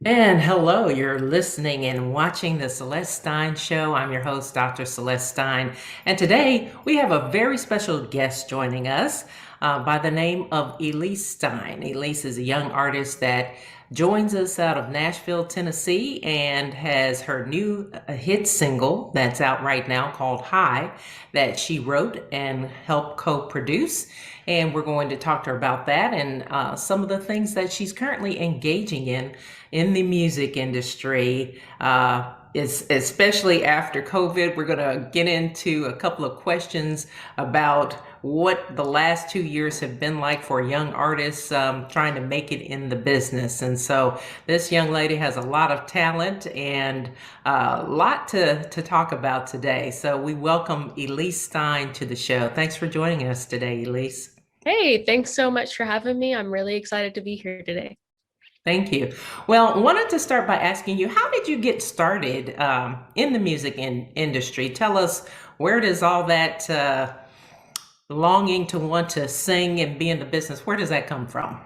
And hello, you're listening and watching the Celeste Stein Show. I'm your host, Dr. Celeste Stein. And today we have a very special guest joining us by the name of Elise Stein. Elise is a young artist that joins us out of Nashville, Tennessee, and has her new hit single that's out right now called High that she wrote and helped co-produce. And we're going to talk to her about that and some of the things that she's currently engaging in the music industry. Is especially after COVID, we're going to get into a couple of questions about what the last 2 years have been like for young artists trying to make it in the business. And so this young lady has a lot of talent and a lot to talk about today. So we welcome Elise Stein to the show. Thanks for joining us today, Elise. Hey, thanks so much for having me. I'm really excited to be here today. Thank you. Well, wanted to start by asking you, how did you get started in the music industry? Tell us, where does all that longing to want to sing and be in the business, where does that come from?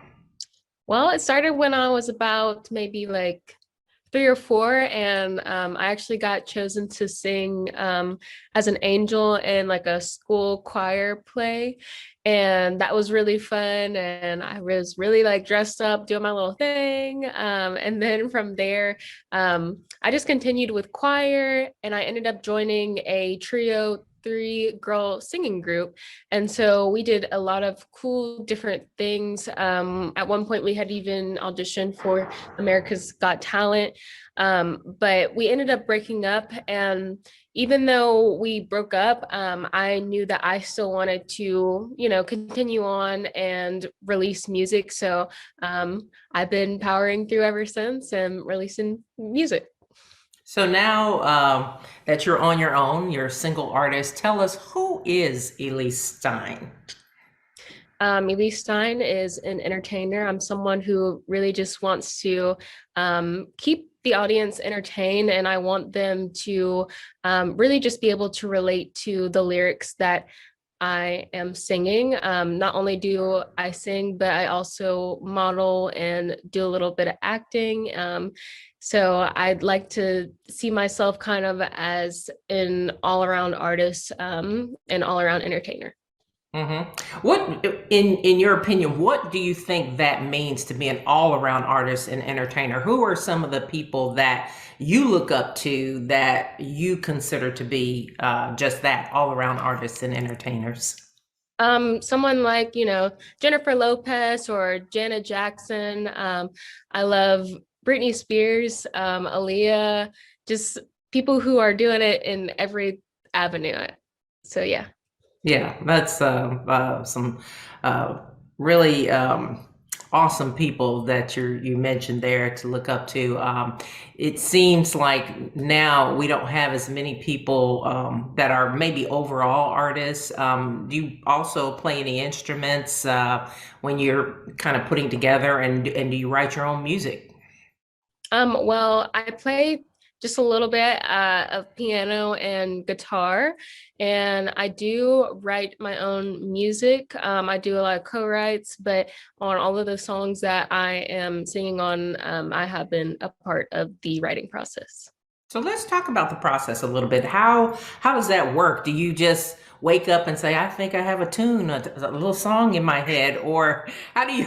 Well, it started when I was about maybe like 3 or 4, and I actually got chosen to sing as an angel in like a school choir play. And that was really fun. And I was really like dressed up, doing my little thing. And then from there, I just continued with choir and I ended up joining a trio 3 girl singing group. And so we did a lot of cool different things. At one point, we had even auditioned for America's Got Talent. But we ended up breaking up. And even though we broke up, I knew that I still wanted to, continue on and release music. So I've been powering through ever since and releasing music. So now that you're on your own, you're a single artist, tell us, who is Elise Stein? Elise Stein is an entertainer. I'm someone who really just wants to keep the audience entertained, and I want them to really just be able to relate to the lyrics that I am singing. Not only do I sing, but I also model and do a little bit of acting. So I'd like to see myself kind of as an all-around artist, and all-around entertainer. What, in your opinion, what do you think that means to be an all-around artist and entertainer? Who are some of the people that you look up to that you consider to be just that, all-around artists and entertainers? Someone like, Jennifer Lopez or Janet Jackson. I love Britney Spears, Aaliyah, just people who are doing it in every avenue. So yeah. Yeah, that's some uh, really awesome people that you mentioned there to look up to. It seems like now we don't have as many people that are maybe overall artists. Do you also play any instruments when you're kind of putting together, and do you write your own music? Well, I play just a little bit of piano and guitar, and I do write my own music. I do a lot of co-writes, but on all of the songs that I am singing on, I have been a part of the writing process. So let's talk about the process a little bit. How does that work? Do you just wake up and say, "I think I have a tune, a little song in my head," or how do you,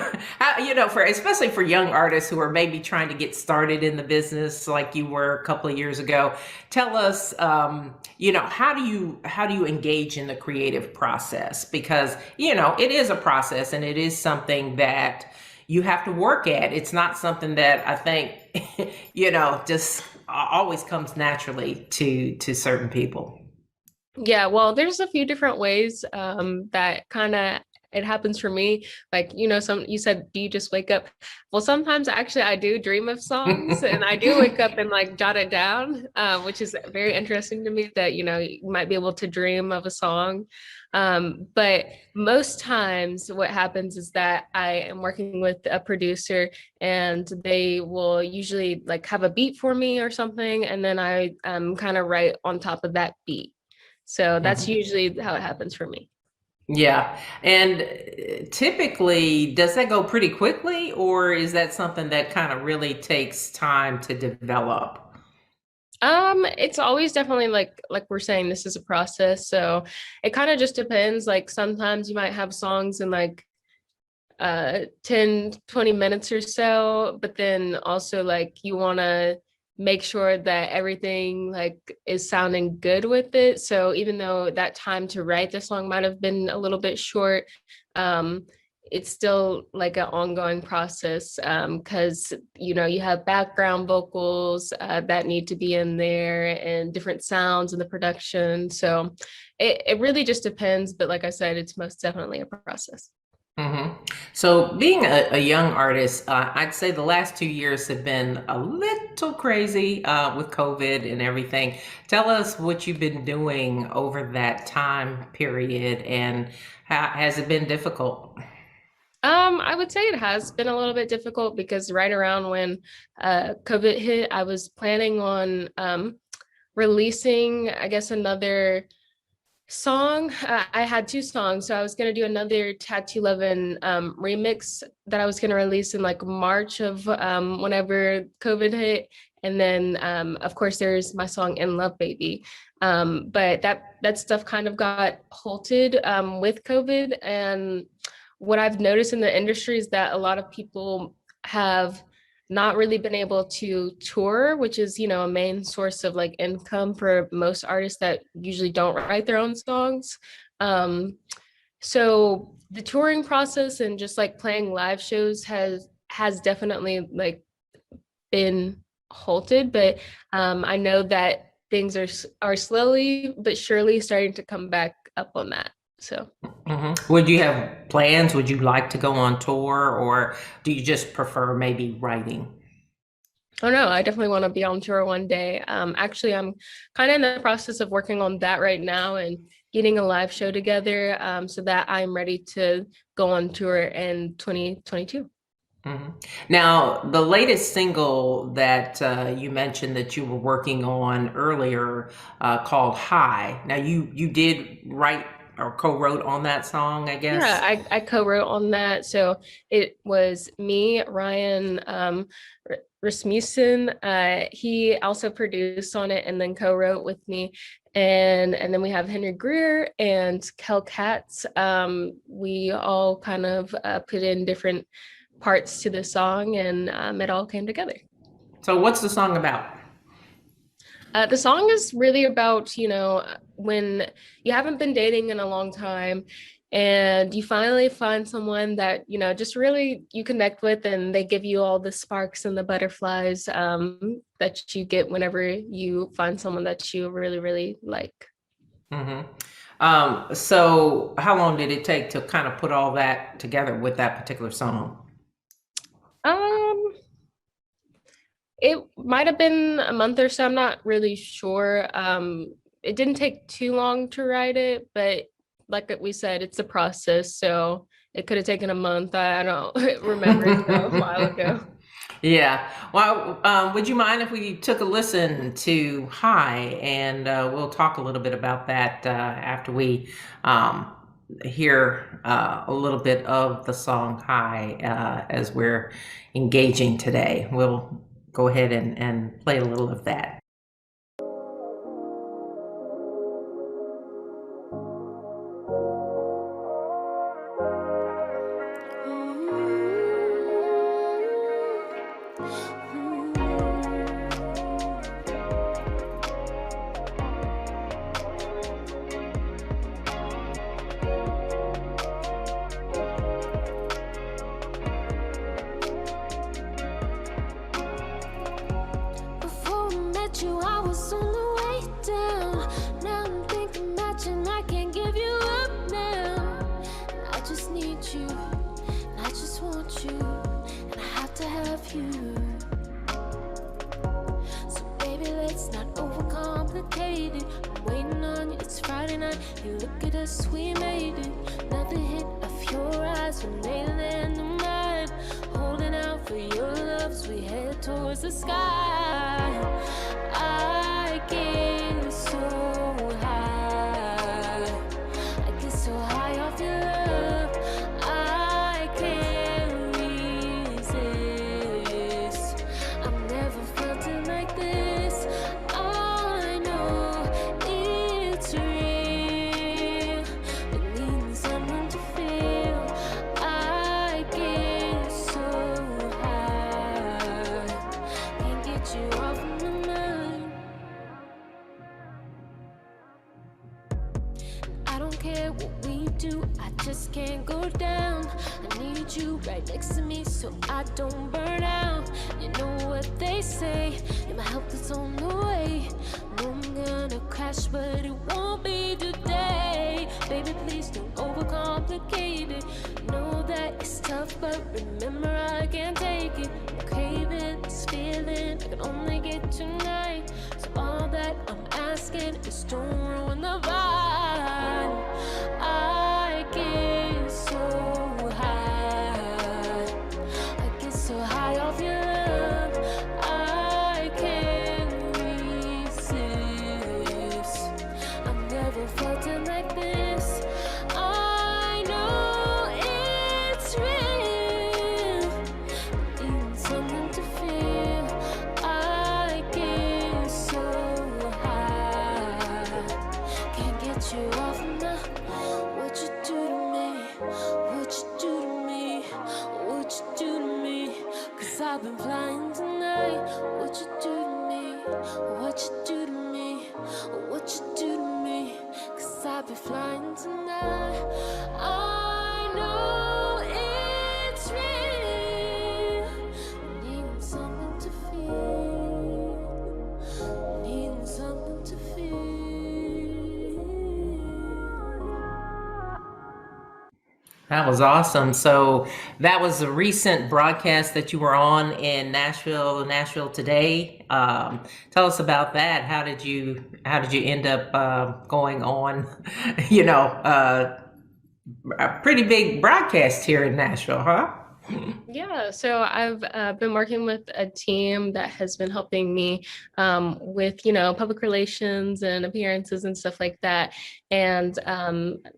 for especially for young artists who are maybe trying to get started in the business like you were a couple of years ago? Tell us, how do you engage in the creative process? Because it is a process and it is something that you have to work at. It's not something that I think just always comes naturally to certain people. Yeah, well, there's a few different ways that kind of it happens for me. Like, some you said, do you just wake up? Well, sometimes actually I do dream of songs and I do wake up and like jot it down, which is very interesting to me that, you might be able to dream of a song. But most times what happens is that I am working with a producer and they will usually like have a beat for me or something, and then I kind of write on top of that beat. So that's Mhm. usually how it happens for me. Yeah. And typically, does that go pretty quickly, or is that something that kind of really takes time to develop? It's always definitely like we're saying, this is a process. So it kind of just depends. Like sometimes you might have songs in like 10 20 minutes or so, but then also like you want to make sure that everything like is sounding good with it. So even though that time to write the song might have been a little bit short, um it's still like an ongoing process, because you know you have background vocals that need to be in there and different sounds in the production. So it really just depends, but like I said, it's most definitely a process. hmm So, being a young artist, I'd say the last 2 years have been a little crazy with COVID and everything. Tell us what you've been doing over that time period, and how has it been difficult? I would say it has been a little bit difficult because right around when COVID hit, I was planning on releasing, I guess, another song. I had two songs, so I was gonna do another Tattoo Lovin' remix that I was gonna release in like March of whenever COVID hit, and then of course there's my song In Love Baby. But that stuff kind of got halted with COVID, and what I've noticed in the industry is that a lot of people have not really been able to tour, which is, you know, a main source of like income for most artists that usually don't write their own songs. Um, so the touring process and just like playing live shows has definitely like been halted, but I know that things are slowly but surely starting to come back up on that. So Would you have plans? Would you like to go on tour, or do you just prefer maybe writing? oh no, I definitely want to be on tour one day. Actually, I'm kind of in the process of working on that right now and getting a live show together, so that I'm ready to go on tour in 2022. Mhm. Now, the latest single that you mentioned that you were working on earlier, called "High." Now, you did write or co-wrote on that song, I Yeah, guess. I co-wrote on that. So it was me, Ryan Rasmussen. He also produced on it and then co-wrote with me. And then we have Henry Greer and Kel Katz. We all kind of put in different parts to the song, and it all came together. So, what's the song about? The song is really about, you know, when you haven't been dating in a long time and you finally find someone that, you know, just really you connect with, and they give you all the sparks and the butterflies that you get whenever you find someone that you really, really like. hmm so, how long did it take to kind of put all that together with that particular song? Um, it might have been a month or so. I'm not really sure. It didn't take too long to write it, but like we said, it's a process. So it could have taken a month. I don't remember. It's been a while ago. Yeah. Well, would you mind if we took a listen to "High," and we'll talk a little bit about that after we um, hear a little bit of the song "High" as we're engaging today. We'll go ahead and play a little of that. Before I met you, I was on the way down. Now I'm thinking matching, I can't give you up now. And I just need you, and I just want you, and I have to have you. So baby, let's not overcomplicate it. I'm waiting on you, it's Friday night. You look at us, we made it. Another hit of your eyes, we're nailing the night. Holding out for your loves, we head towards the sky. I get so high. I get so high off your just can't go down. I need you right next to me so I don't burn out. You know what they say, you're my help that's on the way. Know I'm gonna crash, but it won't be today. Baby, please don't overcomplicate it. Know that it's tough, but remember I can't take it. I'm craving this feeling I can only get tonight. So all that I'm asking is don't ruin the vibe. I get so high. I get so high off your love. I can't resist. I've never felt it like this. I know it's real. Needing something to feel. I get so high. Can't get you off of my. What you do to me? What you do to me? What you do to me? 'Cause I've been flying tonight. What you do to me? What you do to me? What you do to me? 'Cause I've been flying tonight. I know it's real. Needing something to feel. Needing something to feel. That was awesome. So that was a recent broadcast that you were on in Nashville today. Tell us about that. How did you end up going on? You know, a pretty big broadcast here in Nashville, huh? Yeah, so I've been working with a team that has been helping me with, public relations and appearances and stuff like that. And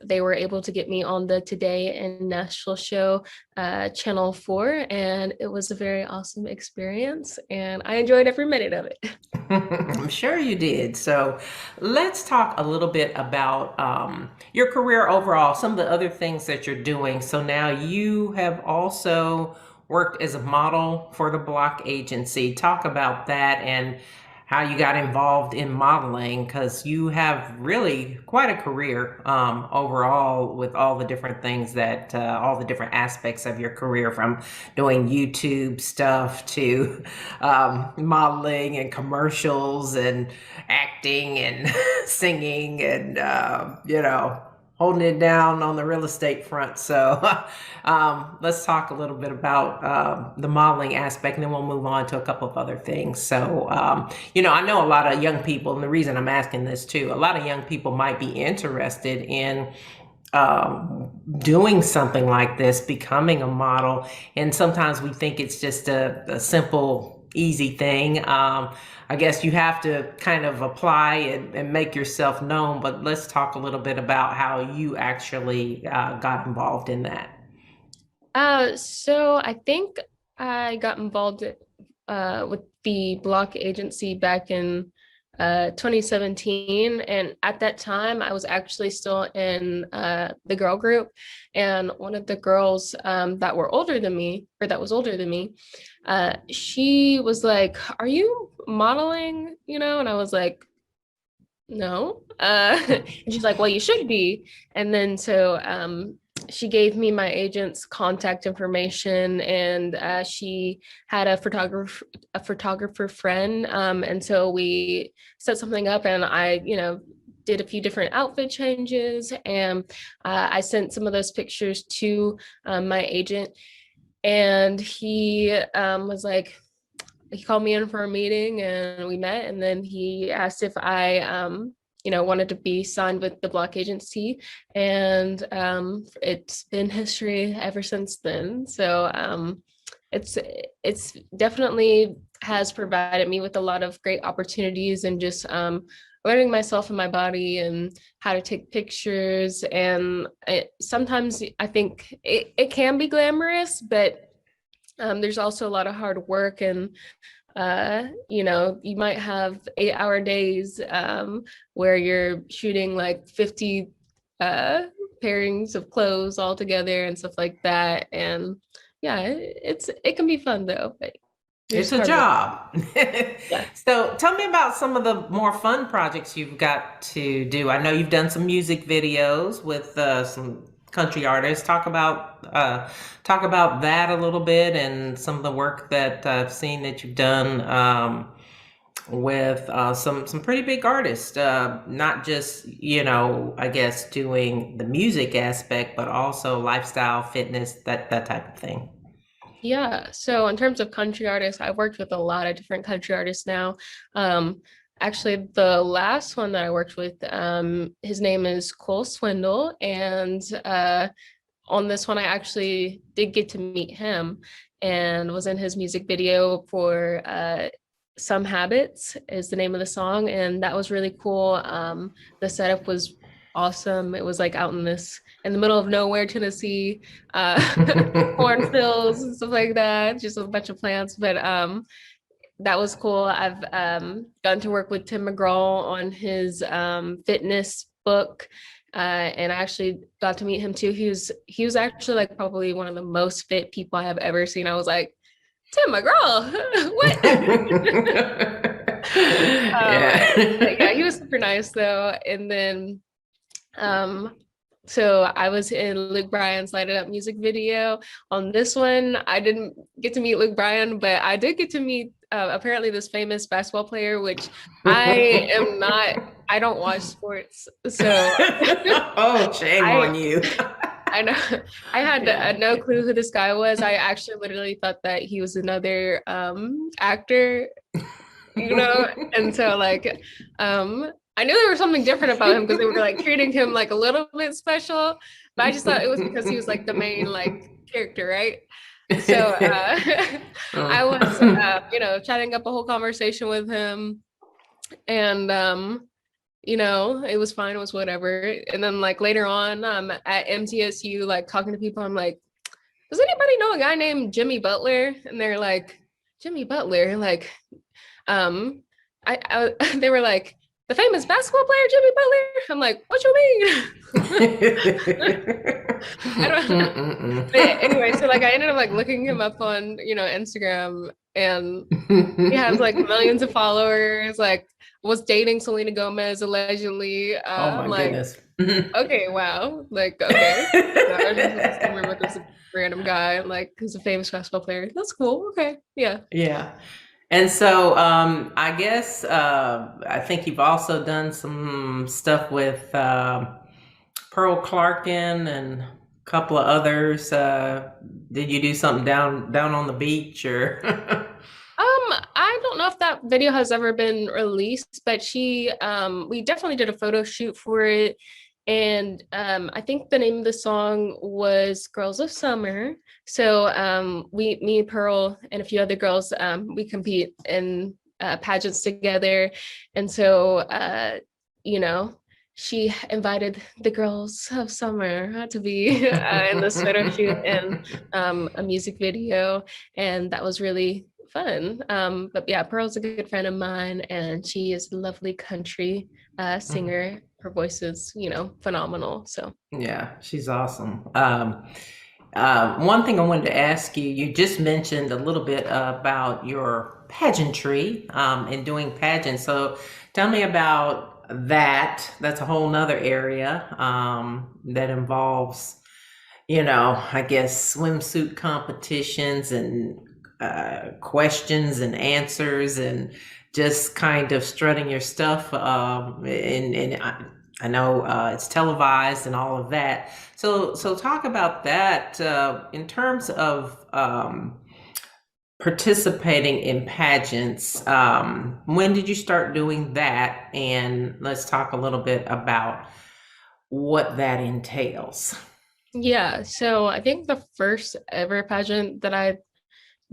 they were able to get me on the Today in Nashville show, Channel 4, and it was a very awesome experience, and I enjoyed every minute of it. I'm sure you did. So let's talk a little bit about your career overall, some of the other things that you're doing. So now you have also worked as a model for the Block Agency. Talk about that and how you got involved in modeling, because you have really quite a career overall with all the different things that, all the different aspects of your career, from doing YouTube stuff to modeling and commercials and acting and singing and, holding it down on the real estate front. So let's talk a little bit about the modeling aspect, and then we'll move on to a couple of other things. So, I know a lot of young people, and the reason I'm asking this too, a lot of young people might be interested in doing something like this, becoming a model. And sometimes we think it's just a simple, easy thing. I guess you have to kind of apply and make yourself known, but let's talk a little bit about how you actually got involved in that. So I think I got involved with the Block Agency back in 2017, and at that time I was actually still in the girl group, and one of the girls that was older than me, she was like, "Are you modeling?" And I was like, "No." And she's like, "Well, you should be." And then so she gave me my agent's contact information, and she had a photographer friend, and so we set something up, and I did a few different outfit changes, and I sent some of those pictures to my agent, and he was like, he called me in for a meeting and we met, and then he asked if I wanted to be signed with the Block Agency, and it's been history ever since then. So it's definitely has provided me with a lot of great opportunities, and just learning myself and my body and how to take pictures. And sometimes I think it can be glamorous, but there's also a lot of hard work, and you might have 8-hour days where you're shooting like 50 pairings of clothes all together and stuff like that. And yeah, it can be fun though, but it's a job. Yeah. So tell me about some of the more fun projects you've got to do. I know you've done some music videos with some country artist. Talk about that a little bit and some of the work that I've seen that you've done with some pretty big artists. Not just I guess doing the music aspect, but also lifestyle, fitness, that type of thing. Yeah, so in terms of country artists, I've worked with a lot of different country artists now. Um, Actually, the last one that I worked with, his name is Cole Swindle, and on this one, I actually did get to meet him and was in his music video for Some Habits is the name of the song, and that was really cool. The setup was awesome. It was like out in the middle of nowhere, Tennessee, cornfields and stuff like that, just a bunch of plants. But that was cool. I've gotten to work with Tim McGraw on his fitness book. And I actually got to meet him too. He was actually like probably one of the most fit people I have ever seen. I was like, Tim McGraw, what? Yeah, he was super nice though. And then so I was in Luke Bryan's Light It Up music video. On this one, I didn't get to meet Luke Bryan, but I did get to meet apparently this famous basketball player, which I am not, I don't watch sports. So oh, shame on you. I know. I had no clue who this guy was. I actually literally thought that he was another actor, and so like I knew there was something different about him because they were like treating him like a little bit special, but I just thought it was because he was like the main like character, right? So I was chatting up a whole conversation with him, and it was fine, it was whatever. And then like later on at MTSU, like talking to people, I'm like, does anybody know a guy named Jimmy Butler? And they're like, Jimmy Butler, like they were like, the famous basketball player Jimmy Butler. I'm like, what you mean? I don't know. But anyway, so like I ended up like looking him up on Instagram, and he has like millions of followers, like was dating Selena Gomez allegedly. Oh my goodness. Okay, wow. Like, okay. So I just remember this random guy, like who's a famous basketball player. That's cool. Okay. Yeah. Yeah. And so I guess I think you've also done some stuff with Pearl Clarkin and a couple of others. Did you do something down on the beach or? I don't know if that video has ever been released, but we definitely did a photo shoot for it. And I think the name of the song was Girls of Summer. So me, Pearl, and a few other girls, we compete in pageants together. And so, she invited the Girls of Summer to be in this photo shoot and a music video. And that was really fun. But yeah, Pearl's a good friend of mine, and she is a lovely country singer. Her voice is, phenomenal. So yeah, she's awesome. One thing I wanted to ask you, you just mentioned a little bit about your pageantry and doing pageants. So tell me about that. That's a whole nother area that involves, I guess swimsuit competitions and questions and answers and just kind of strutting your stuff. And I know it's televised and all of that. So talk about that in terms of participating in pageants. When did you start doing that? And let's talk a little bit about what that entails. yeah, so I think the first ever pageant that I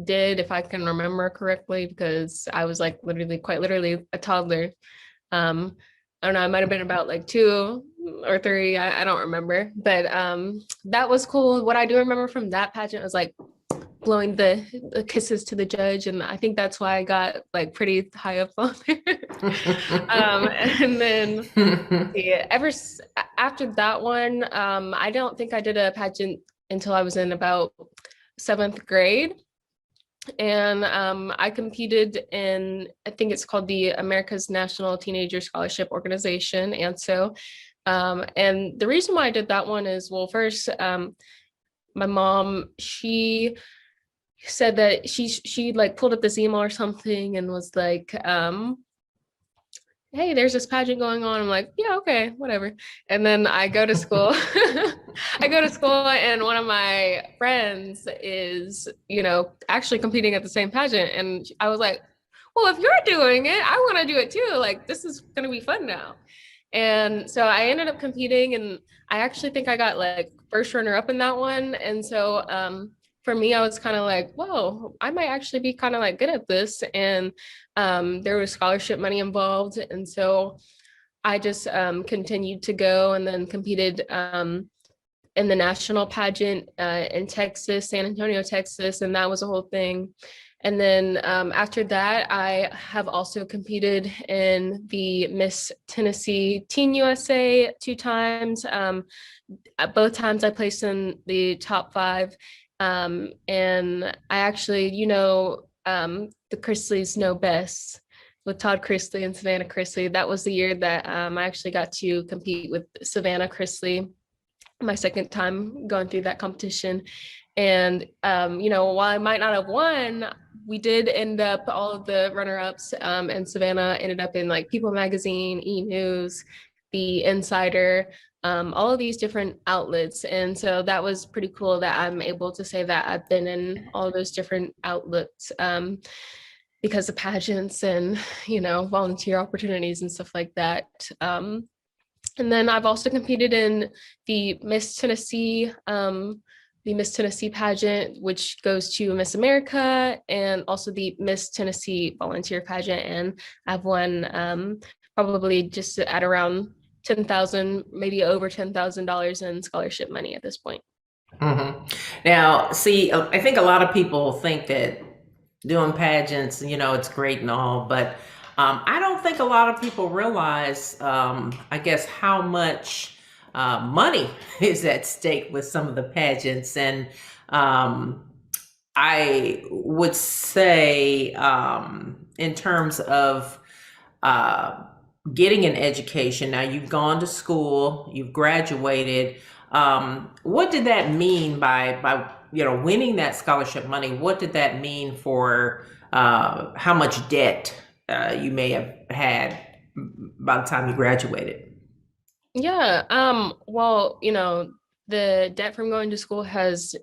did, if I can remember correctly, because I was like quite literally a toddler. I don't know, I might have been about like 2 or 3, I don't remember, but that was cool. What I do remember from that pageant was like blowing the kisses to the judge, and I think that's why I got like pretty high up on there. And then after that one, I don't think I did a pageant until I was in about 7th grade. And I competed in, I think it's called the America's National Teenager Scholarship Organization. And so And the reason why I did that one is, well, first, my mom, she said that she like pulled up this email or something and was like, hey, there's this pageant going on. I'm like, yeah, okay, whatever. And then I go to school. I go to school, and one of my friends is, actually competing at the same pageant. And I was like, well, if you're doing it, I want to do it too. Like, this is going to be fun now. And so I ended up competing, and I actually think I got like first runner up in that one. And so for me, I was kind of like, whoa, I might actually be kind of like good at this. And there was scholarship money involved. And so I just continued to go, and then competed in the national pageant in Texas, San Antonio, Texas. And that was a whole thing. And then after that, I have also competed in the Miss Tennessee Teen USA 2 times. Both times I placed in the top 5. And I actually, the Chrisleys know best with Todd Chrisley and Savannah Chrisley. That was the year that I actually got to compete with Savannah Chrisley, my second time going through that competition. And, while I might not have won, we did end up all of the runner-ups, and Savannah ended up in like People Magazine, E! News, The Insider, all of these different outlets. And so that was pretty cool that I'm able to say that I've been in all those different outlets because of pageants and, volunteer opportunities and stuff like that. And then I've also competed in the Miss Tennessee pageant, which goes to Miss America, and also the Miss Tennessee volunteer pageant. And I've won probably just at around $10,000, maybe over $10,000 in scholarship money at this point. Mm-hmm. Now, see, I think a lot of people think that doing pageants, it's great and all, but I don't think a lot of people realize, I guess, how much money is at stake with some of the pageants. And I would say, in terms of getting an education, now you've gone to school, you've graduated. What did that mean by winning that scholarship money? What did that mean for how much debt you may have had by the time you graduated? Yeah. Well, the debt from going to school has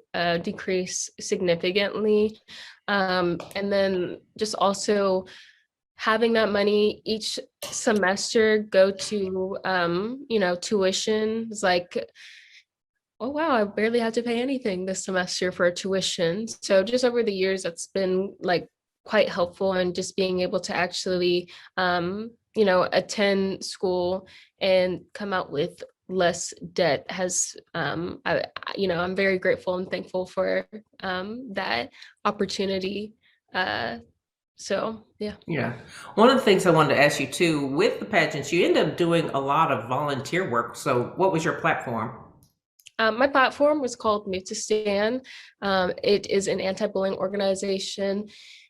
decreased significantly. And then just also having that money each semester go to, tuition is like, oh, wow, I barely have to pay anything this semester for tuition. So just over the years, that's been like quite helpful, and just being able to actually, attend school and come out with less debt has, I'm very grateful and thankful for that opportunity. So, yeah. Yeah. One of the things I wanted to ask you too, with the pageants, you end up doing a lot of volunteer work. So what was your platform? My platform was called Move to Stand. It is an anti-bullying organization.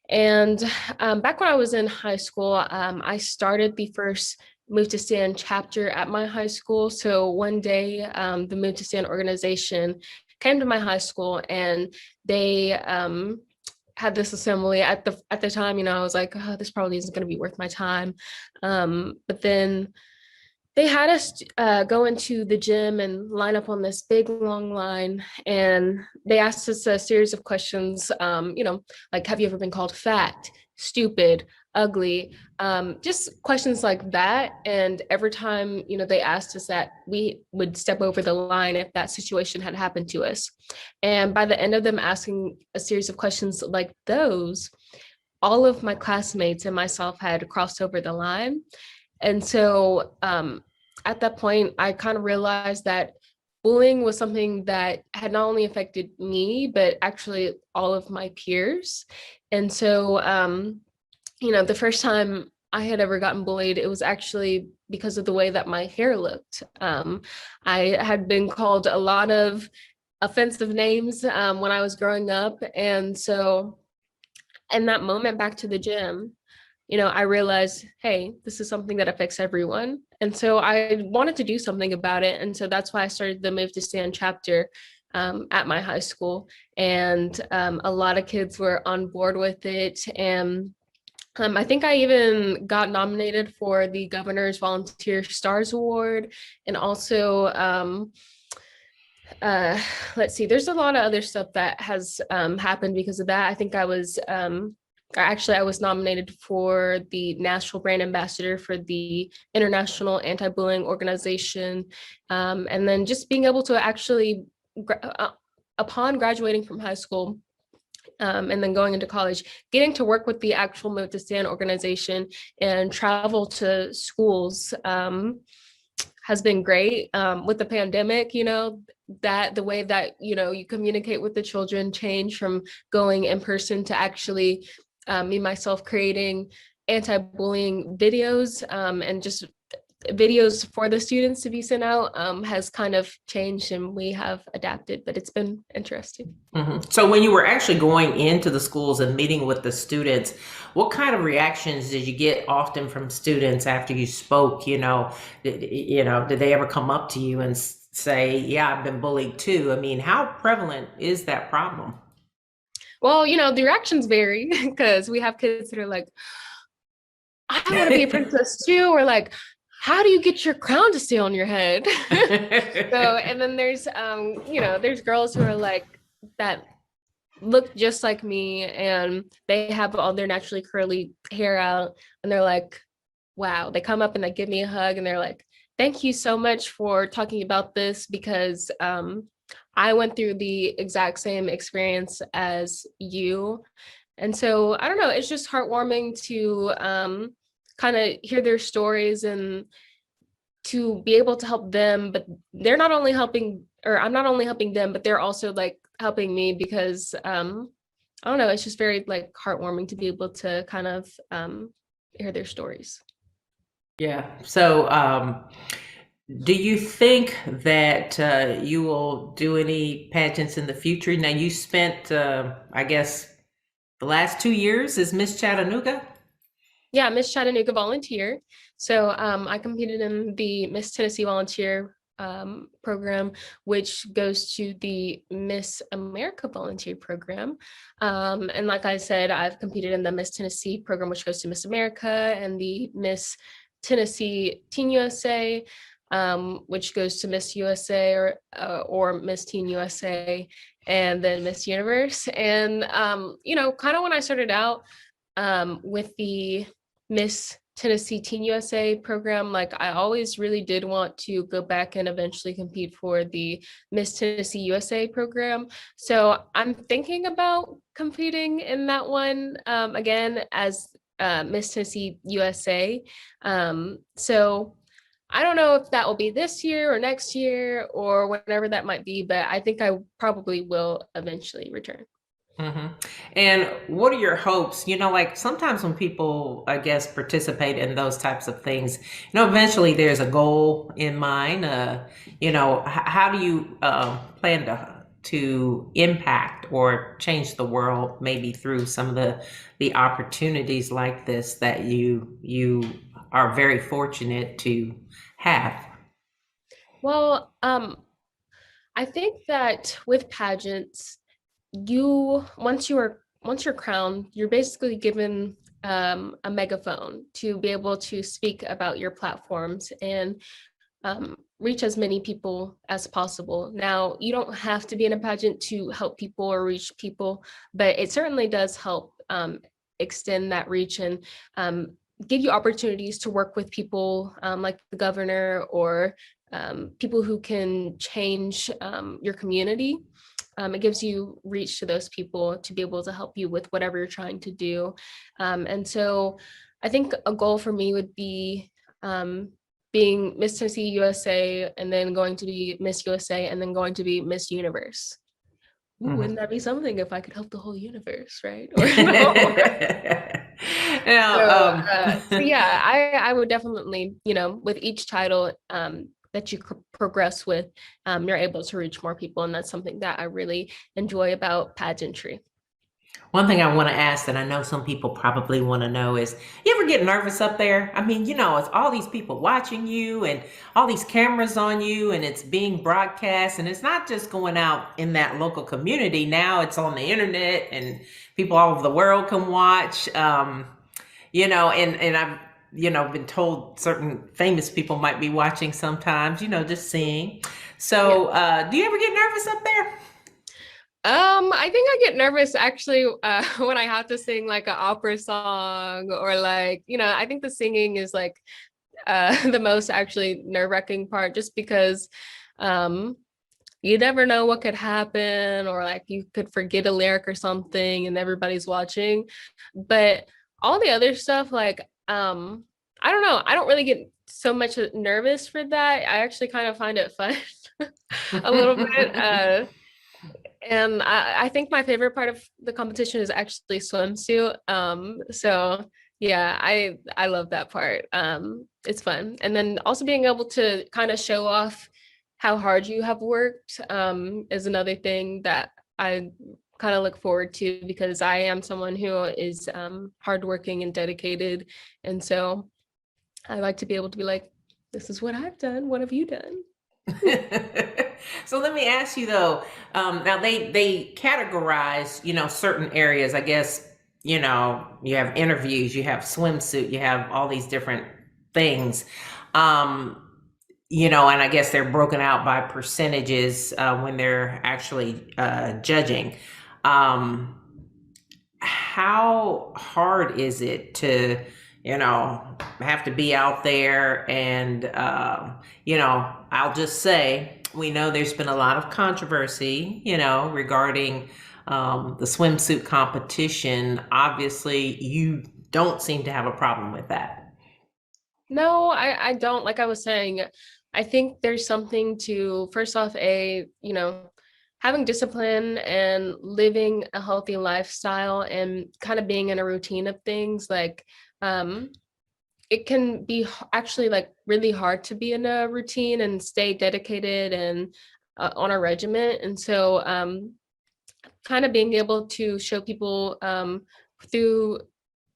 And back when I was in high school, I started the first Move to Stand chapter at my high school. So one day, the Move to Stand organization came to my high school, and they had this assembly. At the time, I was like, oh, this probably isn't going to be worth my time. But then they had us go into the gym and line up on this big long line, and they asked us a series of questions, like, have you ever been called fat, stupid, ugly, just questions like that. And every time, they asked us that, we would step over the line if that situation had happened to us. And by the end of them asking a series of questions like those, all of my classmates and myself had crossed over the line. And so at that point, I kind of realized that bullying was something that had not only affected me, but actually all of my peers. And so, the first time I had ever gotten bullied, it was actually because of the way that my hair looked. I had been called a lot of offensive names when I was growing up. And so in that moment back to the gym, I realized, hey, this is something that affects everyone. And so I wanted to do something about it. And so that's why I started the Move to Stand chapter at my high school. And a lot of kids were on board with it. And I think I even got nominated for the Governor's Volunteer Stars Award. And also, uh, let's see, there's a lot of other stuff that has happened because of that. I think I was nominated for the National Brand Ambassador for the International Anti-Bullying Organization. And then just being able to actually, upon graduating from high school, and then going into college, getting to work with the actual Move to Stand organization and travel to schools has been great. With the pandemic, that the way that, you communicate with the children changed from going in person to actually me, myself creating anti-bullying videos and just videos for the students to be sent out has kind of changed, and we have adapted, but it's been interesting. So when you were actually going into the schools and meeting with the students, what kind of reactions did you get often from students after you spoke? Did they ever come up to you and say, yeah, I've been bullied too? I mean, how prevalent is that problem? Well, the reactions vary because we have kids that are like, I want to be a princess too, or like, how do you get your crown to stay on your head? And then there's there's girls who are like that look just like me, and they have all their naturally curly hair out, and they're like, wow. They come up and they give me a hug, and they're like, thank you so much for talking about this, because I went through the exact same experience as you. And so I don't know, it's just heartwarming to kind of hear their stories and to be able to help them. But they're not only helping, or I'm not only helping them, but they're also like helping me, because I don't know, it's just very like heartwarming to be able to kind of hear their stories. Yeah. So do you think that you will do any pageants in the future? Now, you spent, I guess, the last 2 years as Miss Chattanooga? Yeah, Miss Chattanooga volunteer. So I competed in the Miss Tennessee volunteer program, which goes to the Miss America volunteer program. And like I said, I've competed in the Miss Tennessee program, which goes to Miss America, and the Miss Tennessee Teen USA, which goes to Miss USA or Miss Teen USA, and then Miss Universe. And kind of when I started out with the Miss Tennessee Teen USA program, like I always really did want to go back and eventually compete for the Miss Tennessee USA program. So I'm thinking about competing in that one again as Miss Tennessee USA. So I don't know if that will be this year or next year or whenever that might be, but I think I probably will eventually return. And what are your hopes? Like sometimes when people, I guess, participate in those types of things, eventually there's a goal in mind. How do you plan to impact or change the world, maybe through some of the opportunities like this that you are very fortunate to have? Well, I think that with pageants, once you're crowned, you're basically given a megaphone to be able to speak about your platforms and reach as many people as possible. Now, you don't have to be in a pageant to help people or reach people, but it certainly does help extend that reach and give you opportunities to work with people like the governor or people who can change your community. It gives you reach to those people to be able to help you with whatever you're trying to do. And so I think a goal for me would be being Miss Tennessee USA, and then going to be Miss USA, and then going to be Miss Universe. Ooh, wouldn't that be something if I could help the whole universe, right? Or, no? So yeah, I would definitely, with each title that you progress with, you're able to reach more people. And that's something that I really enjoy about pageantry. One thing I want to ask that I know some people probably want to know is, you ever get nervous up there? I mean, it's all these people watching you and all these cameras on you, and it's being broadcast, and it's not just going out in that local community. Now it's on the internet, and people all over the world can watch. And I've been told certain famous people might be watching sometimes. Just seeing. So, do you ever get nervous up there? I think I get nervous actually when I have to sing like an opera song or like, I think the singing is like the most actually nerve-wracking part just because you never know what could happen or like you could forget a lyric or something and everybody's watching. But all the other stuff like I don't know, I don't really get so much nervous for that. I actually kind of find it fun a little bit. And I think my favorite part of the competition is actually swimsuit. So yeah, I love that part. It's fun. And then also being able to kind of show off how hard you have worked is another thing that I kind of look forward to because I am someone who is hardworking and dedicated. And so I like to be able to be like, this is what I've done. What have you done? So let me ask you though, now they categorize, certain areas. I guess, you have interviews, you have swimsuit, you have all these different things. And I guess they're broken out by percentages when they're actually judging. Um, how hard is it to, have to be out there and, I'll just say, we know there's been a lot of controversy, regarding the swimsuit competition. Obviously, you don't seem to have a problem with that. No, I don't. Like I was saying, I think there's something to, first off, having discipline and living a healthy lifestyle and kind of being in a routine of things. Like, it can be actually like really hard to be in a routine and stay dedicated and on a regiment. And so, kind of being able to show people through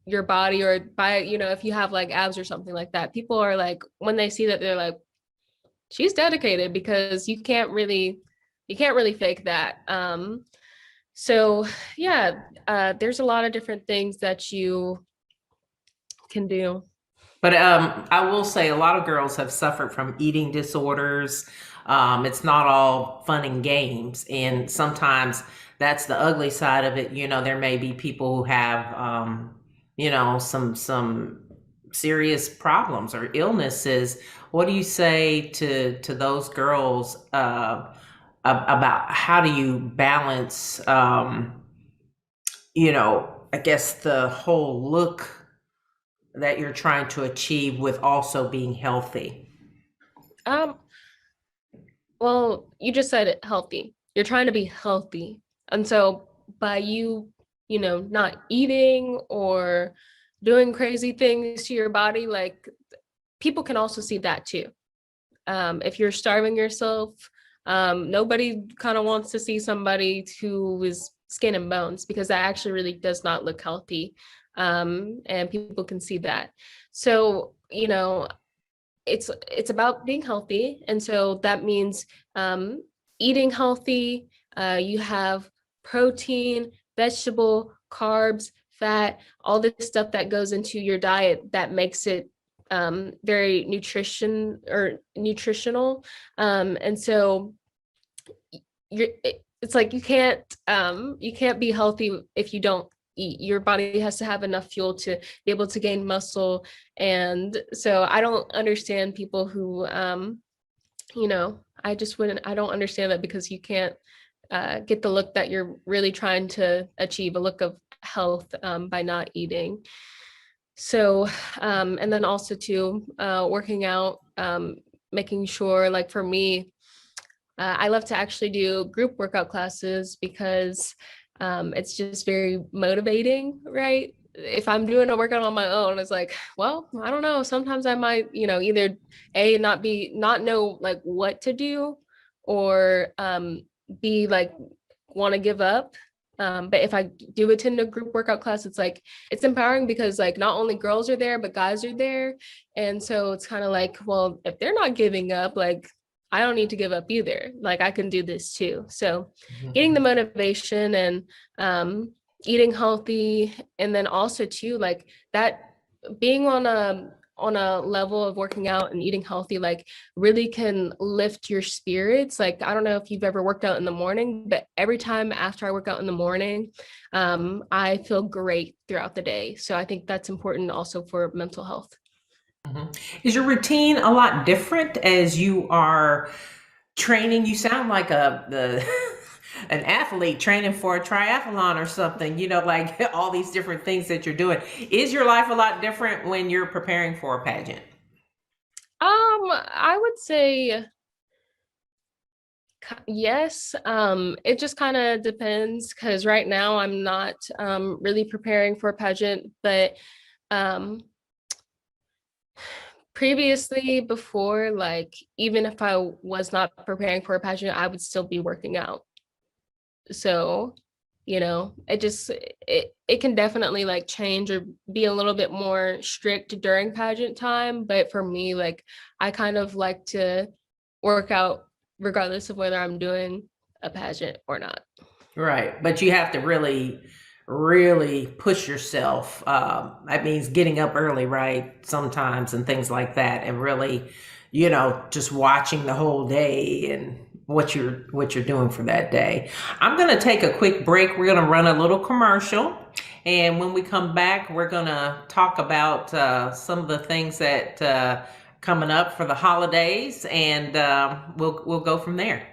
your body or by, if you have like abs or something like that, people are like, when they see that, they're like, she's dedicated because you can't really fake that. So yeah, there's a lot of different things that you can do. But I will say a lot of girls have suffered from eating disorders. It's not all fun and games, and sometimes that's the ugly side of it. There may be people who have, some serious problems or illnesses. What do you say to those girls about how do you balance, I guess the whole look that you're trying to achieve with also being healthy? Um, well, you just said it, healthy. You're trying to be healthy. And so by you, not eating or doing crazy things to your body, like people can also see that too. If you're starving yourself, nobody kind of wants to see somebody who is skin and bones because that actually really does not look healthy. And people can see that. So, it's about being healthy. And so that means eating healthy. You have protein, vegetable, carbs, fat, all this stuff that goes into your diet that makes it very nutritional. And so it's like you can't be healthy if you don't eat. Your body has to have enough fuel to be able to gain muscle. And so I don't understand people who I don't understand that because you can't get the look that you're really trying to achieve, a look of health by not eating. So and then also too working out, making sure, like for me, I love to actually do group workout classes because it's just very motivating, right? If I'm doing a workout on my own, it's like, well, I don't know. Sometimes I might, either not know like what to do or be like want to give up. But if I do attend a group workout class, it's like, it's empowering because like not only girls are there, but guys are there. And so it's kind of like, well, if they're not giving up, like I don't need to give up either. Like I can do this too. So getting the motivation and eating healthy, and then also too, like that being on a level of working out and eating healthy, like really can lift your spirits. Like, I don't know if you've ever worked out in the morning, but every time after I work out in the morning, I feel great throughout the day. So I think that's important also for mental health. Is your routine a lot different as you are training? You sound like an athlete training for a triathlon or something, like all these different things that you're doing. Is your life a lot different when you're preparing for a pageant? I would say yes. It just kind of depends because right now I'm not really preparing for a pageant, but um previously, before, like even if I was not preparing for a pageant, I would still be working out. So, it can definitely like change or be a little bit more strict during pageant time. But for me, like I kind of like to work out regardless of whether I'm doing a pageant or not. Right. But you have to really, really push yourself. That means getting up early, right? Sometimes and things like that. And really, just watching the whole day and what you're doing for that day. I'm going to take a quick break. We're going to run a little commercial. And when we come back, we're going to talk about some of the things that coming up for the holidays, and we'll go from there.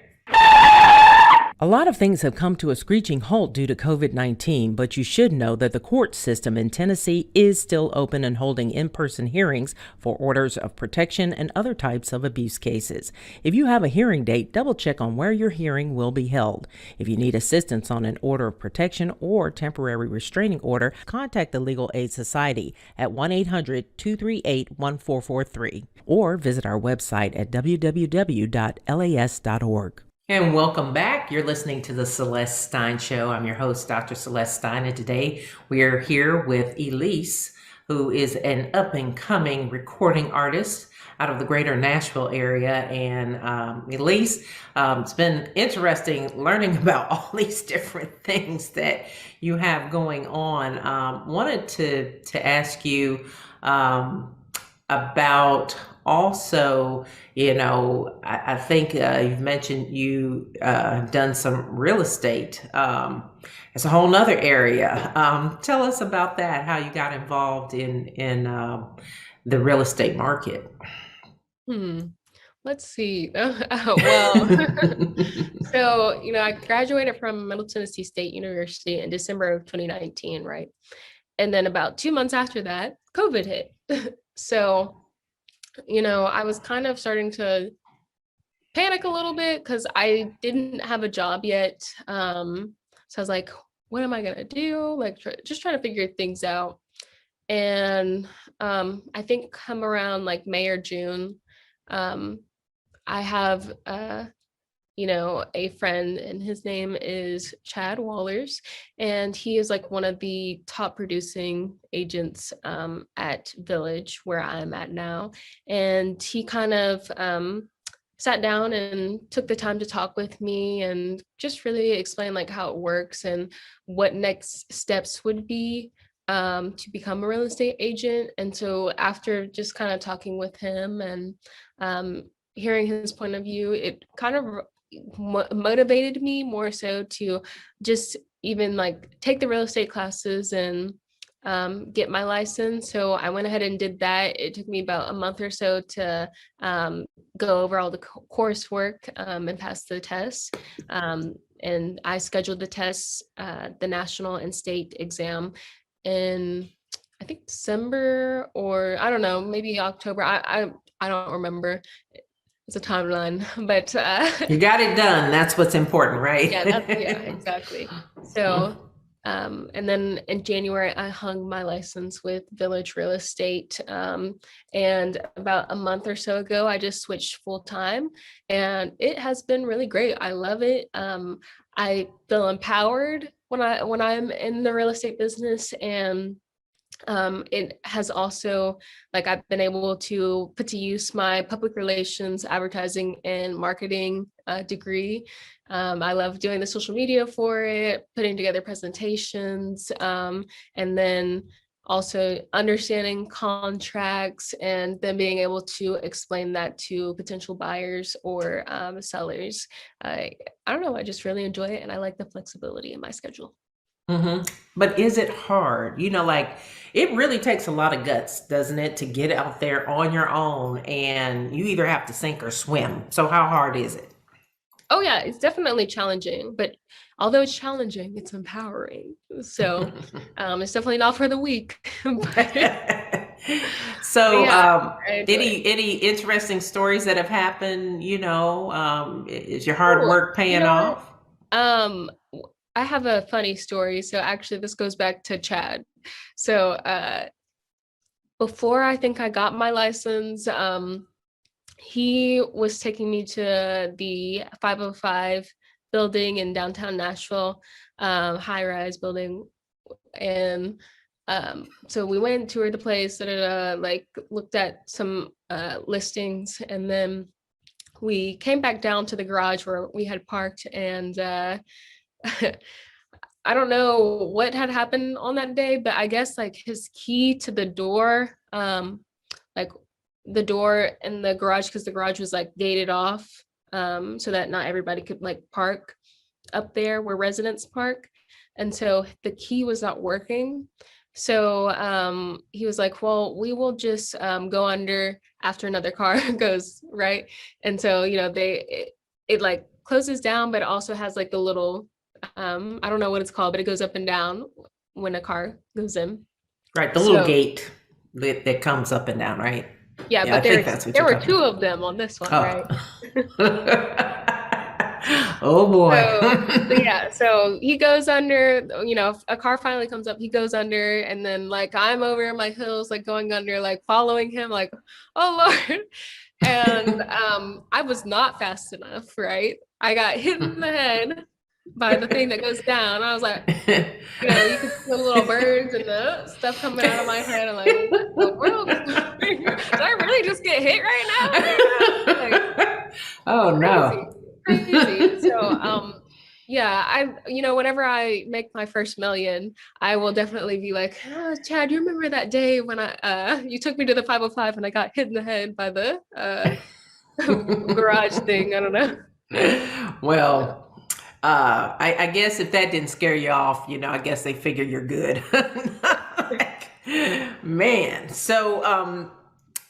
A lot of things have come to a screeching halt due to COVID-19, but you should know that the court system in Tennessee is still open and holding in-person hearings for orders of protection and other types of abuse cases. If you have a hearing date, double check on where your hearing will be held. If you need assistance on an order of protection or temporary restraining order, contact the Legal Aid Society at 1-800-238-1443 or visit our website at www.las.org. And welcome back. You're listening to the Celeste Stein Show. I'm your host, Dr. Celeste Stein, and today we are here with Elise, who is an up-and-coming recording artist out of the greater Nashville area. And Elise, it's been interesting learning about all these different things that you have going on. Wanted to ask you about also, I think you've mentioned you have done some real estate. It's a whole nother area. Tell us about that, how you got involved in the real estate market. Let's see. Well, so, I graduated from Middle Tennessee State University in December of 2019, right? And then about 2 months after that, COVID hit. So, I was kind of starting to panic a little bit because I didn't have a job yet. So I was like, what am I gonna do? Like, just trying to figure things out. And I think come around like May or June, I have a friend, and his name is Chad Wallers, and he is like one of the top producing agents at Village, where I'm at now. And he kind of sat down and took the time to talk with me and just really explain like how it works and what next steps would be to become a real estate agent. And so after just kind of talking with him and hearing his point of view, it kind of motivated me more so to just even like take the real estate classes and get my license. So I went ahead and did that. It took me about a month or so to go over all the coursework and pass the tests. And I scheduled the tests, the national and state exam in, I think, December, or I don't know, maybe October. I don't remember. It's a timeline, but you got it done. That's what's important, right? Yeah, exactly. So, and then in January, I hung my license with Village Real Estate. And about a month or so ago, I just switched full time, and it has been really great. I love it. I feel empowered. when I'm in the real estate business, and it has also, like, I've been able to put to use my public relations, advertising, and marketing degree. I love doing the social media for it, putting together presentations, and then also understanding contracts, and then being able to explain that to potential buyers or sellers. I don't know, I just really enjoy it, and I like the flexibility in my schedule. But is it hard? Like it really takes a lot of guts, doesn't it, to get out there on your own and you either have to sink or swim. So how hard is it? Oh yeah, it's definitely challenging, but although it's challenging, it's empowering. So it's definitely not for the weak. But So, yeah, I enjoy it. any interesting stories that have happened, is your hard Oh, work you paying know what? off? I have a funny story. So actually this goes back to Chad. So before I think I got my license, he was taking me to the 505 building in downtown Nashville, high rise building. And so we went and toured the place, like looked at some listings, and then we came back down to the garage where we had parked, and I don't know what had happened on that day, but I guess like his key to the door, like the door in the garage, because the garage was like gated off, so that not everybody could like park up there where residents park. And so the key was not working. So he was like, well, we will just go under after another car goes, right? And so, it like closes down, but it also has like the little, I don't know what it's called, but it goes up and down when a car goes in. Right, the little So gate that comes up and down, right? yeah, Yeah, I but think that's what there you're were talking two of them on this one, right? about. Oh. Oh boy. So yeah, so he goes under, a car finally comes up, he goes under, and then like I'm over in my hills, like going under, like following him, like, oh Lord. And I was not fast enough, right? I got hit in the head by the thing that goes down. I was like, you could see the little birds and the stuff coming out of my head. I'm like, what the world is going on? Did I really just get hit right now? Like, Oh crazy, no. crazy. So yeah, whenever I make my first million, I will definitely be like, oh, Chad, you remember that day when you took me to the 505 and I got hit in the head by the garage thing? I don't know. Well, I guess if that didn't scare you off, I guess they figure you're good. Man, so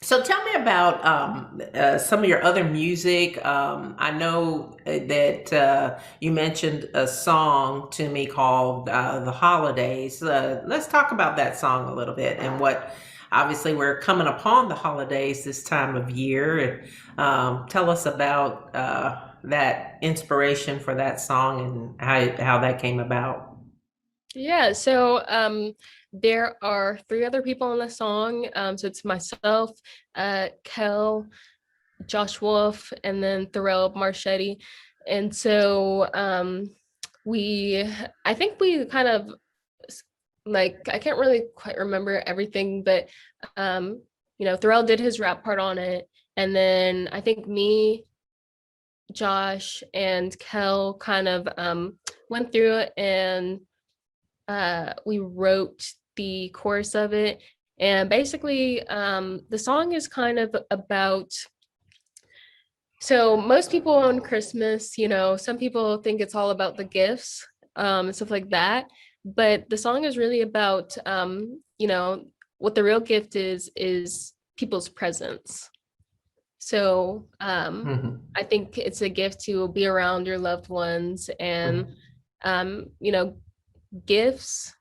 tell me about some of your other music. I know that you mentioned a song to me called "The Holidays." Let's talk about that song a little bit and what. Obviously, we're coming upon the holidays this time of year. Tell us about that inspiration for that song and how that came about. Yeah, so there are three other people on the song. So it's myself, Kel, Josh Wolf, and then Thorell Marchetti. And so I think we kind of, like, I can't really quite remember everything, but Thorell did his rap part on it. And then I think me, Josh, and Kel kind of went through it, and we wrote the chorus of it. And basically, the song is kind of about, so most people on Christmas, some people think it's all about the gifts, and stuff like that. But the song is really about, what the real gift is people's presence. So I think it's a gift to be around your loved ones, and gifts,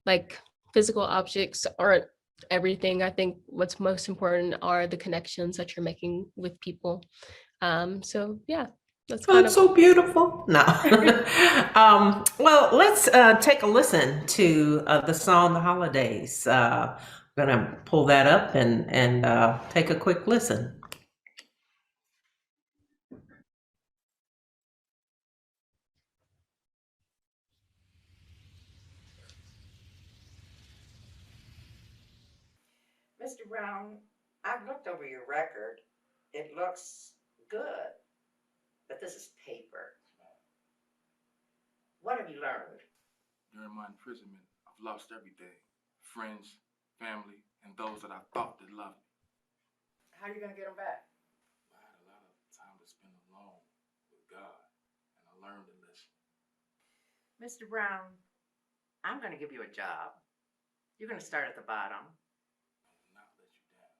like physical objects, aren't everything. I think what's most important are the connections that you're making with people. So yeah, that's Oh, kind it's of. so beautiful. No. Well, let's take a listen to the song "The Holidays." I'm gonna pull that up and take a quick listen. Mr. Brown, I've looked over your record. It looks good, but this is paper. What have you learned? During my imprisonment, I've lost everything. Friends, family, and those that I thought that loved me. How are you going to get them back? I had a lot of time to spend alone with God, and I learned to listen. Mr. Brown, I'm going to give you a job. You're going to start at the bottom. I will not let you down.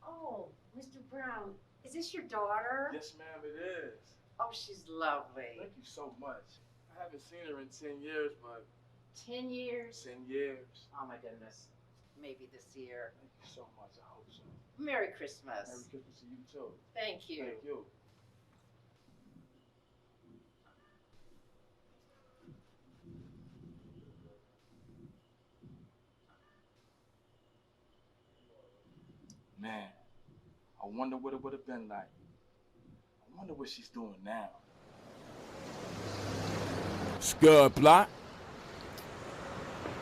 Oh, Mr. Brown, is this your daughter? Yes, ma'am, it is. Oh, she's lovely. Thank you so much. I haven't seen her in 10 years, but 10 years? 10 years. Oh, my goodness. Maybe this year. Thank you so much. I hope so. Merry Christmas. Merry Christmas to you, too. Thank you. Thank you. Man, I wonder what it would have been like. I wonder what she's doing now. Scud block.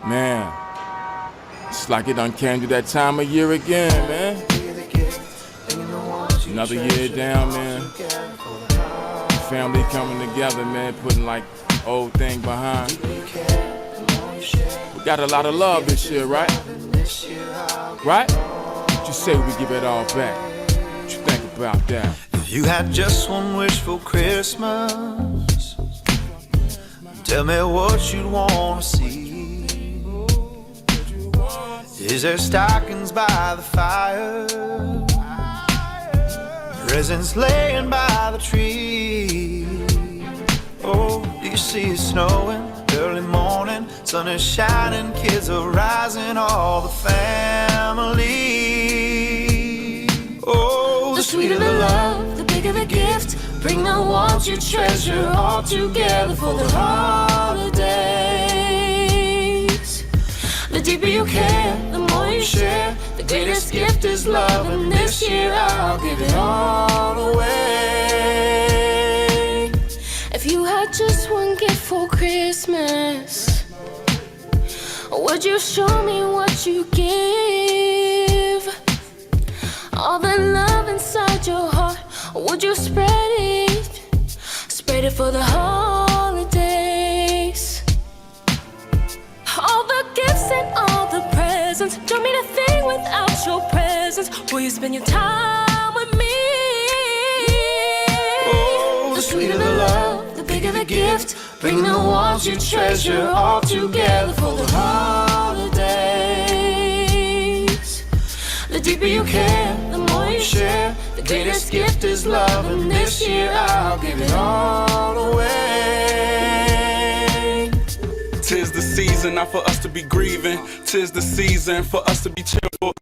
Man, it's like it done came to that time of year again, man. Another year down, man. Family coming together, man, putting like old thing behind. We got a lot of love this year, right? Right? What you say we give it all back? What you think about that? If you had just one wish for Christmas, tell me what you'd want to see. Is there stockings by the fire? Presents laying by the tree? Oh, do you see it snowing early morning? Sun is shining, kids are rising, all the family. Oh, The sweeter the love, the bigger the gift. Bring the warmth you treasure all together for the holidays. The deeper you care, the more you share. The greatest gift is love, and this year I'll give it all away. If you had just one gift for Christmas, would you show me what you give? All the love inside your heart, would you spread it? Spread it for the holidays. All the gifts and all the presents, don't mean a thing without your presence. Will you spend your time with me? oh, The sweeter the love, the bigger the gift. Bring the warmth you treasure all together for the holidays. The deeper you care, the more you share. The greatest gift is love, and this year I'll give it all away. 'Tis the season, not for us to be grieving. 'Tis the season for us to be cheerful.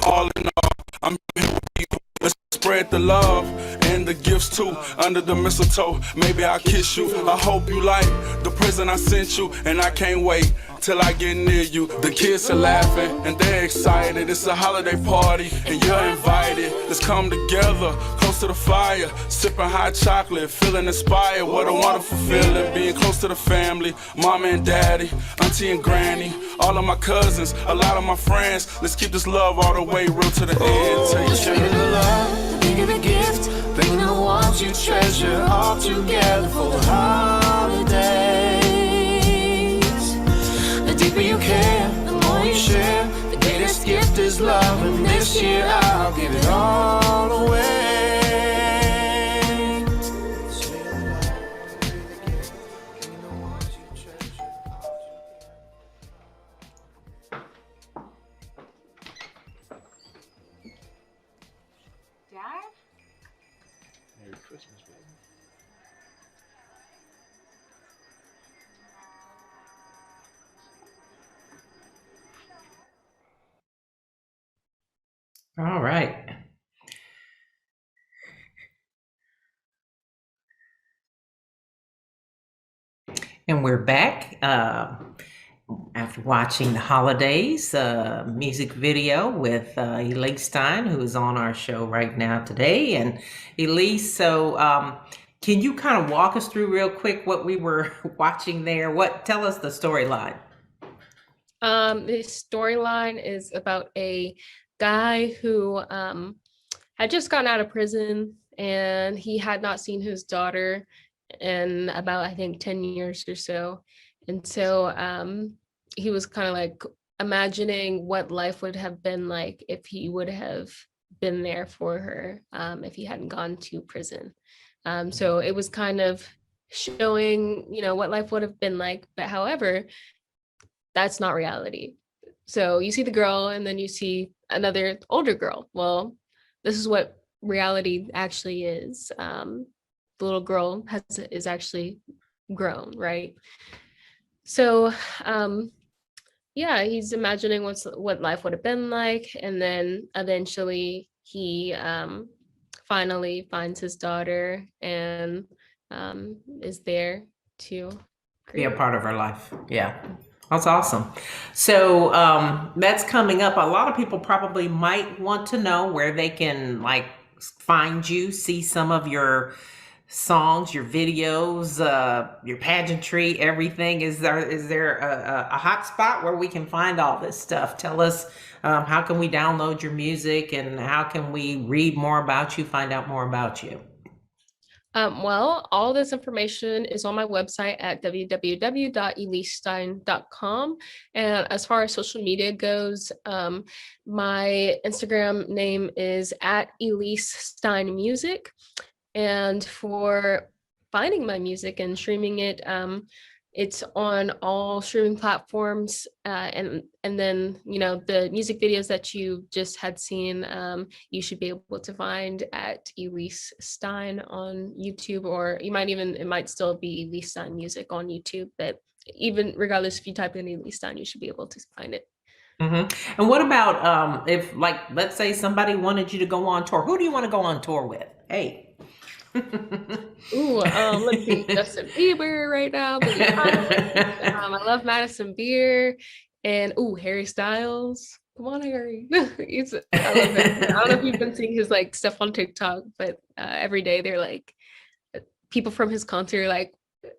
All in all, I'm here with you. Let's spread the love and the gifts too. Under the mistletoe, maybe I'll kiss you. I hope you like the present I sent you, and I can't wait till I get near you. The kids are laughing and they're excited. It's a holiday party and you're invited. Let's come together, close to the fire, sipping hot chocolate, feeling inspired. What a wonderful feeling, being close to the family, mama and daddy, auntie and granny, all of my cousins, a lot of my friends. Let's keep this love all the way real to the end. The sweeter the love, the bigger the gift. Bring the warmth you treasure all together for the holidays. The deeper you care, the more you share. The greatest gift is love, and this year I'll give it all away. Dad? Merry Christmas, baby. All right. And we're back after watching the holidays music video with Elise Stein, who is on our show right now today. And Elise, so can you kind of walk us through real quick what we were watching there? Tell us the storyline. The storyline is about a guy who had just gotten out of prison, and he had not seen his daughter in about, I think, 10 years or so. And so he was kind of like imagining what life would have been like if he would have been there for her, if he hadn't gone to prison. So it was kind of showing, what life would have been like. But however, that's not reality. So you see the girl and then you see another older girl. Well, this is what reality actually is. The little girl is actually grown, right? So yeah, he's imagining what life would have been like, and then eventually he finally finds his daughter and is there to be a part of her life. Yeah, that's awesome. So that's coming up. A lot of people probably might want to know where they can find you, see some of your songs, your videos, your pageantry, everything. Is there a hot spot where we can find all this stuff? Tell us, how can we download your music, and how can we read more about you, find out more about you? Well, all this information is on my website at www.elisestein.com. And as far as social media goes, my Instagram name is at Elise Stein Music. And for finding my music and streaming it, it's on all streaming platforms. And then, the music videos that you just had seen, you should be able to find at Elise Stein on YouTube, or it might still be Elise Stein Music on YouTube. But even regardless, if you type in Elise Stein, you should be able to find it. Mm-hmm. And what about if, let's say somebody wanted you to go on tour? Who do you want to go on tour with? Hey. Let's see, Justin Bieber right now. I love Madison Beer, and Harry Styles. Come on, Harry. I love him. I don't know if you've been seeing his stuff on TikTok, but every day they're people from his concert,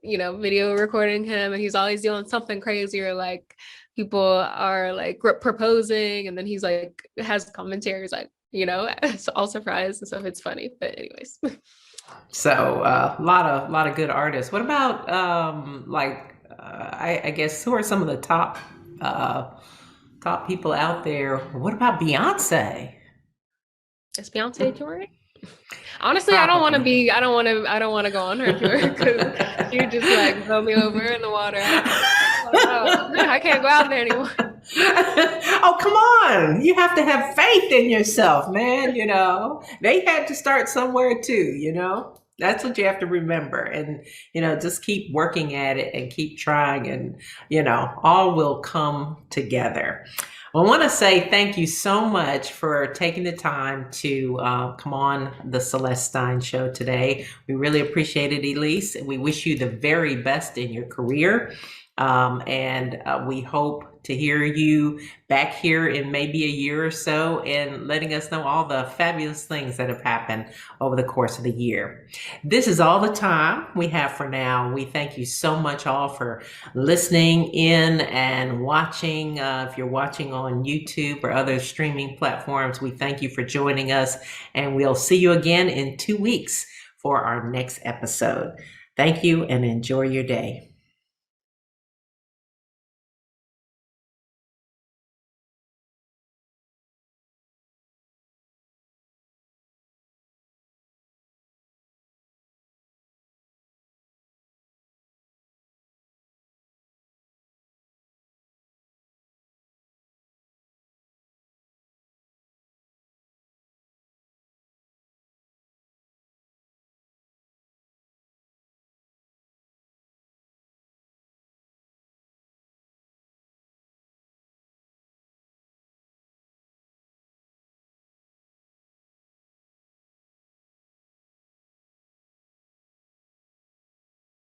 video recording him, and he's always doing something crazy, or people are proposing, and then he's has commentaries it's all surprised and stuff. It's funny, but anyways. So a lot of good artists. What about I guess, who are some of the top people out there? What about Beyonce? Is Beyonce touring? Honestly, I don't want to go on her tour, because you just throw me over in the water. I can't go out there anymore. Oh, come on. You have to have faith in yourself, man. They had to start somewhere too, That's what you have to remember. And, just keep working at it and keep trying, and, all will come together. Well, I want to say thank you so much for taking the time to come on the Celeste Stein Show today. We really appreciate it, Elise. We wish you the very best in your career. And we hope to hear you back here in maybe a year or so, and letting us know all the fabulous things that have happened over the course of the year. This is all the time we have for now. We thank you so much all for listening in and watching. If you're watching on YouTube or other streaming platforms, we thank you for joining us, and we'll see you again in 2 weeks for our next episode. Thank you, and enjoy your day.